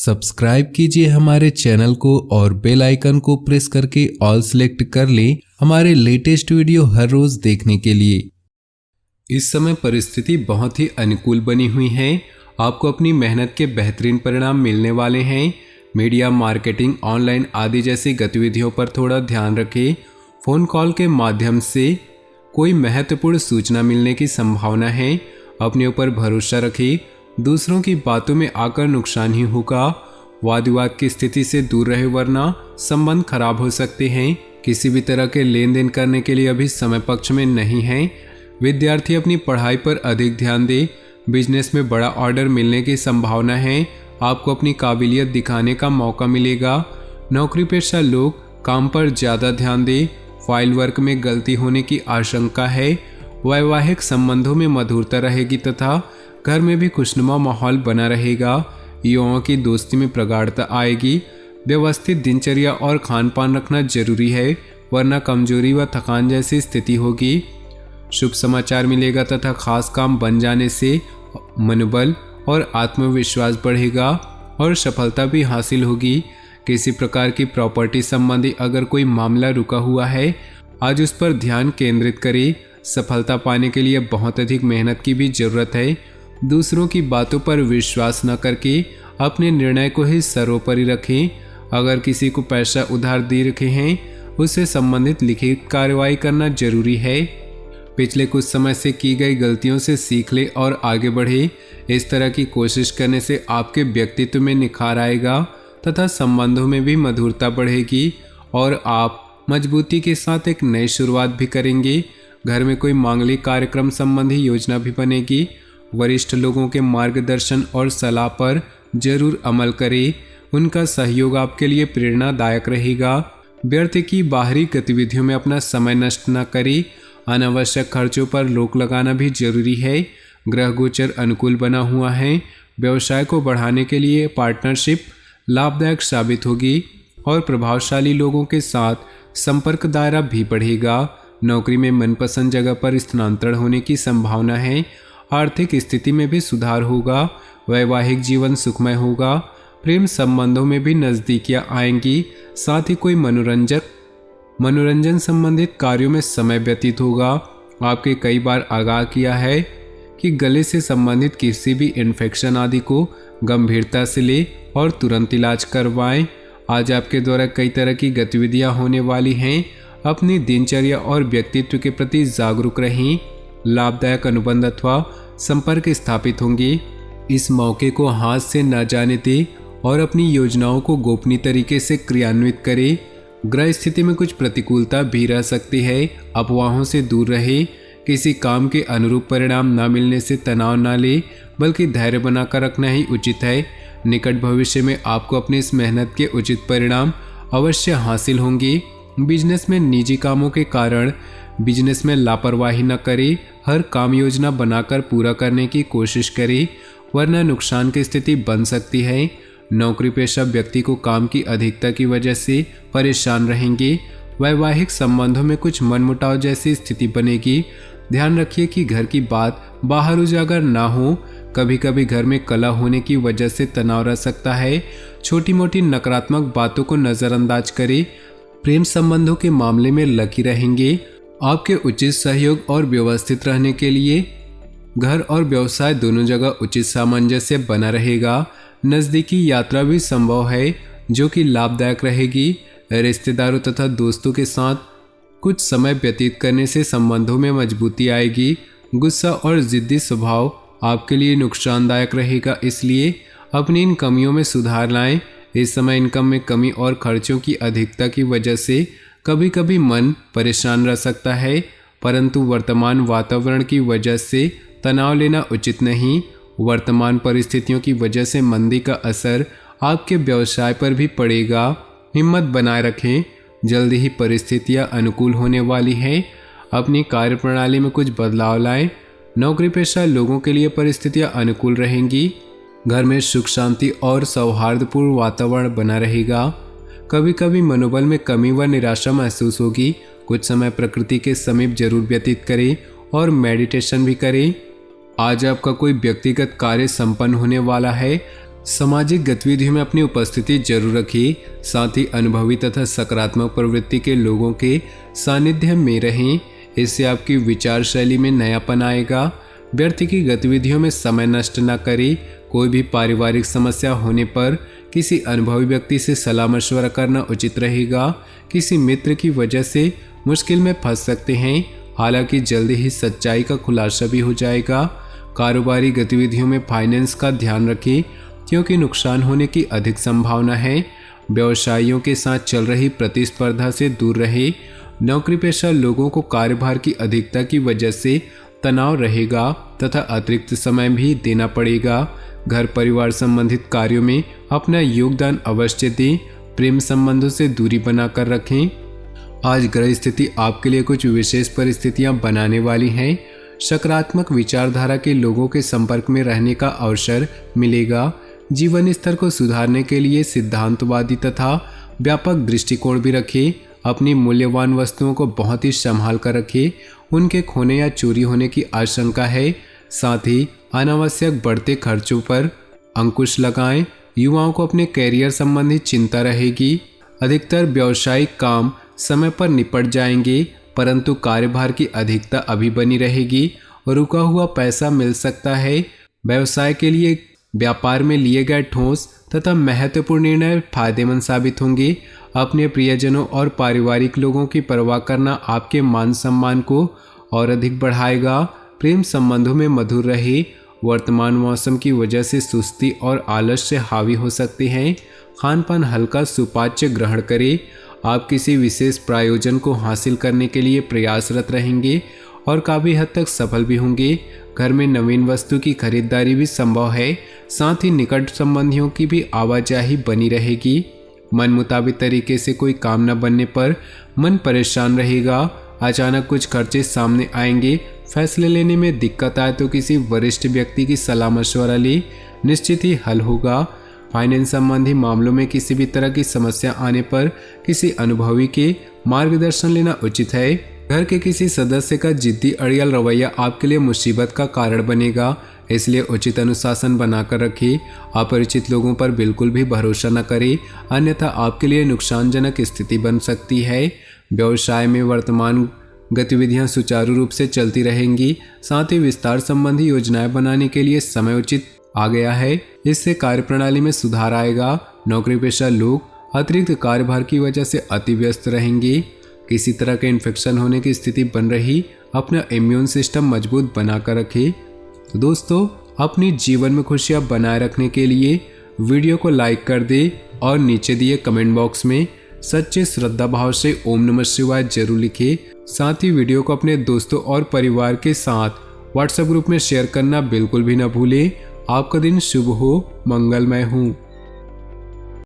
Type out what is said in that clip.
Subscribe कीजिए हमारे channel को और बेल आइकन को प्रेस करके ऑल सेलेक्ट कर लें हमारे लेटेस्ट वीडियो हर रोज देखने के लिए। इस समय परिस्थिति बहुत ही अनुकूल बनी हुई है। आपको अपनी मेहनत के बेहतरीन परिणाम मिलने वाले हैं। मीडिया, मार्केटिंग, ऑनलाइन आदि जैसी गतिविधियों पर थोड़ा ध्यान रखें। फ़ोन कॉल के माध्यम से कोई महत्वपूर्ण सूचना मिलने की संभावना है। अपने ऊपर भरोसा रखें। दूसरों की बातों में आकर नुकसान ही होगा। वाद विवाद की स्थिति से दूर रहे वरना संबंध खराब हो सकते हैं। किसी भी तरह के लेन देन करने के लिए अभी समय पक्ष में नहीं है। विद्यार्थी अपनी पढ़ाई पर अधिक ध्यान दे। बिजनेस में बड़ा ऑर्डर मिलने की संभावना है। आपको अपनी काबिलियत दिखाने का मौका मिलेगा। नौकरी पेशा लोग काम पर ज़्यादा ध्यान दें। फाइल वर्क में गलती होने की आशंका है। वैवाहिक संबंधों में मधुरता रहेगी तथा घर में भी खुशनुमा माहौल बना रहेगा। युवाओं की दोस्ती में प्रगाढ़ता आएगी। व्यवस्थित दिनचर्या और खान पान रखना जरूरी है वरना कमजोरी व थकान जैसी स्थिति होगी। शुभ समाचार मिलेगा तथा खास काम बन जाने से मनोबल और आत्मविश्वास बढ़ेगा और सफलता भी हासिल होगी। किसी प्रकार की प्रॉपर्टी संबंधी अगर कोई मामला रुका हुआ है, आज उस पर ध्यान केंद्रित करें। सफलता पाने के लिए बहुत अधिक मेहनत की भी जरूरत है। दूसरों की बातों पर विश्वास न करके अपने निर्णय को ही सर्वोपरि रखें। अगर किसी को पैसा उधार दे रखे हैं, उससे संबंधित लिखित कार्रवाई करना जरूरी है। पिछले कुछ समय से की गई गलतियों से सीख ले और आगे बढ़े। इस तरह की कोशिश करने से आपके व्यक्तित्व में निखार आएगा तथा संबंधों में भी मधुरता बढ़ेगी और आप मजबूती के साथ एक नई शुरुआत भी करेंगे। घर में कोई मांगलिक कार्यक्रम संबंधी योजना भी बनेगी। वरिष्ठ लोगों के मार्गदर्शन और सलाह पर जरूर अमल करें। उनका सहयोग आपके लिए प्रेरणादायक रहेगा। व्यर्थ की बाहरी गतिविधियों में अपना समय नष्ट न करें। अनावश्यक खर्चों पर रोक लगाना भी जरूरी है। ग्रह गोचर अनुकूल बना हुआ है। व्यवसाय को बढ़ाने के लिए पार्टनरशिप लाभदायक साबित होगी और प्रभावशाली लोगों के साथ संपर्क दायरा भी बढ़ेगा। नौकरी में मनपसंद जगह पर स्थानांतरण होने की संभावना है। आर्थिक स्थिति में भी सुधार होगा। वैवाहिक जीवन सुखमय होगा। प्रेम संबंधों में भी नज़दीकियां आएंगी। साथ ही कोई मनोरंजन संबंधित कार्यों में समय व्यतीत होगा। आपके कई बार आगाह किया है कि गले से संबंधित किसी भी इन्फेक्शन आदि को गंभीरता से ले और तुरंत इलाज करवाएं। आज आपके द्वारा कई तरह की गतिविधियां होने वाली हैं। अपनी दिनचर्या और व्यक्तित्व के प्रति जागरूक रहें। लाभदायक अनुबंध अथवा संपर्क स्थापित होंगे। इस मौके को हाथ से न जाने दें और अपनी योजनाओं को गोपनीय तरीके से क्रियान्वित करें। ग्रह स्थिति में कुछ प्रतिकूलता भी रह सकती है। अफवाहों से दूर रहे। किसी काम के अनुरूप परिणाम न मिलने से तनाव न ले बल्कि धैर्य बनाकर रखना ही उचित है। निकट भविष्य में आपको अपनी इस मेहनत के उचित परिणाम अवश्य हासिल होंगे। बिजनेस में निजी कामों के कारण बिजनेस में लापरवाही न करें। हर काम योजना बनाकर पूरा करने की कोशिश करें वरना नुकसान की स्थिति बन सकती है। नौकरी पेशा व्यक्ति को काम की अधिकता की वजह से परेशान रहेंगे। वैवाहिक संबंधों में कुछ मनमुटाव जैसी स्थिति बनेगी। ध्यान रखिए कि घर की बात बाहर उजागर ना हो। कभी कभी घर में कलह होने की वजह से तनाव रह सकता है। छोटी मोटी नकारात्मक बातों को नज़रअंदाज करें। प्रेम संबंधों के मामले में लकी रहेंगे। आपके उचित सहयोग और व्यवस्थित रहने के लिए घर और व्यवसाय दोनों जगह उचित सामंजस्य बना रहेगा। नज़दीकी यात्रा भी संभव है जो कि लाभदायक रहेगी। रिश्तेदारों तथा दोस्तों के साथ कुछ समय व्यतीत करने से संबंधों में मजबूती आएगी। गुस्सा और जिद्दी स्वभाव आपके लिए नुकसानदायक रहेगा, इसलिए अपनी इन कमियों में सुधार लाएं। इस समय इनकम में कमी और खर्चों की अधिकता की वजह से कभी कभी मन परेशान रह सकता है, परंतु वर्तमान वातावरण की वजह से तनाव लेना उचित नहीं। वर्तमान परिस्थितियों की वजह से मंदी का असर आपके व्यवसाय पर भी पड़ेगा। हिम्मत बनाए रखें। जल्दी ही परिस्थितियां अनुकूल होने वाली हैं। अपनी कार्यप्रणाली में कुछ बदलाव लाएं। नौकरी पेशा लोगों के लिए परिस्थितियां अनुकूल रहेंगी। घर में सुख शांति और सौहार्दपूर्ण वातावरण बना रहेगा। कभी कभी मनोबल में कमी व निराशा महसूस होगी। कुछ समय प्रकृति के समीप जरूर व्यतीत करें और मेडिटेशन भी करें। आज आपका कोई व्यक्तिगत कार्य संपन्न होने वाला है। सामाजिक गतिविधियों में अपनी उपस्थिति जरूर रखिए। साथ ही अनुभवी तथा सकारात्मक प्रवृत्ति के लोगों के सानिध्य में रहें। इससे आपकी विचार शैली में नयापन आएगा। व्यर्थ की गतिविधियों में समय नष्ट न करें। कोई भी पारिवारिक समस्या होने पर किसी अनुभवी व्यक्ति से सलाह मशवरा करना उचित रहेगा। किसी मित्र की वजह से मुश्किल में फंस सकते हैं, हालांकि जल्दी ही सच्चाई का खुलासा भी हो जाएगा। कारोबारी गतिविधियों में फाइनेंस का ध्यान रखें, क्योंकि नुकसान होने की अधिक संभावना है। व्यवसायियों के साथ चल रही प्रतिस्पर्धा से दूर रहे। नौकरी पेशा लोगों को कार्यभार की अधिकता की वजह से तनाव रहेगा तथा अतिरिक्त समय भी देना पड़ेगा। घर परिवार संबंधित कार्यों में अपना योगदान अवश्य दें। प्रेम संबंधों से दूरी बनाकर रखें। आज ग्रह स्थिति आपके लिए कुछ विशेष परिस्थितियां बनाने वाली हैं। सकारात्मक विचारधारा के लोगों के संपर्क में रहने का अवसर मिलेगा। जीवन स्तर को सुधारने के लिए सिद्धांतवादी तथा व्यापक दृष्टिकोण भी रखें। अपनी मूल्यवान वस्तुओं को बहुत ही संभाल कर रखें। उनके खोने या चोरी होने की आशंका है। साथ ही अनावश्यक बढ़ते खर्चों पर अंकुश लगाएं। युवाओं को अपने कैरियर संबंधी चिंता रहेगी। अधिकतर व्यावसायिक काम समय पर निपट जाएंगे, परंतु कार्यभार की अधिकता अभी बनी रहेगी। रुका हुआ पैसा मिल सकता है। व्यवसाय के लिए व्यापार में लिए गए ठोस तथा महत्वपूर्ण निर्णय फायदेमंद साबित होंगे। अपने प्रियजनों और पारिवारिक लोगों की परवाह करना आपके मान सम्मान को और अधिक बढ़ाएगा। प्रेम संबंधों में मधुर रहे। वर्तमान मौसम की वजह से सुस्ती और आलस से हावी हो सकते हैं। खान पान हल्का सुपाच्य ग्रहण करें। आप किसी विशेष प्रयोजन को हासिल करने के लिए प्रयासरत रहेंगे और काफ़ी हद तक सफल भी होंगे। घर में नवीन वस्तु की खरीदारी भी संभव है। साथ ही निकट संबंधियों की भी आवाजाही बनी रहेगी। मन मुताबिक तरीके से कोई काम न बनने पर मन परेशान रहेगा। अचानक कुछ खर्चे सामने आएंगे। फैसले लेने में दिक्कत आए तो किसी वरिष्ठ व्यक्ति की सलाह मशवरा ले, निश्चित ही हल होगा। फाइनेंस संबंधी मामलों में किसी भी तरह की समस्या आने पर किसी अनुभवी के मार्गदर्शन लेना उचित है। घर के किसी सदस्य का जिद्दी अड़ियल रवैया आपके लिए मुसीबत का कारण बनेगा, इसलिए उचित अनुशासन बनाकर रखिए। अपरिचित लोगों पर बिल्कुल भी भरोसा न करें, अन्यथा आपके लिए नुकसानजनक स्थिति बन सकती है। व्यवसाय में वर्तमान गतिविधियां सुचारू रूप से चलती रहेंगी। साथ ही विस्तार संबंधी योजनाएं बनाने के लिए समय उचित आ गया है। इससे कार्यप्रणाली में सुधार आएगा। नौकरी पेशा लोग अतिरिक्त कार्यभार की वजह से अति व्यस्त रहेंगे। किसी तरह के इन्फेक्शन होने की स्थिति बन रही, अपना इम्यून सिस्टम मजबूत बनाकर रखें। तो दोस्तों, अपनी जीवन में खुशियां बनाए रखने के लिए वीडियो को लाइक कर दे और नीचे दिए कमेंट बॉक्स में सच्चे श्रद्धा भाव से ओम नमः शिवाय जरूर लिखें। साथ ही वीडियो को अपने दोस्तों और परिवार के साथ व्हाट्सएप ग्रुप में शेयर करना बिल्कुल भी न भूलें। आपका दिन शुभ हो, मंगलमय हो।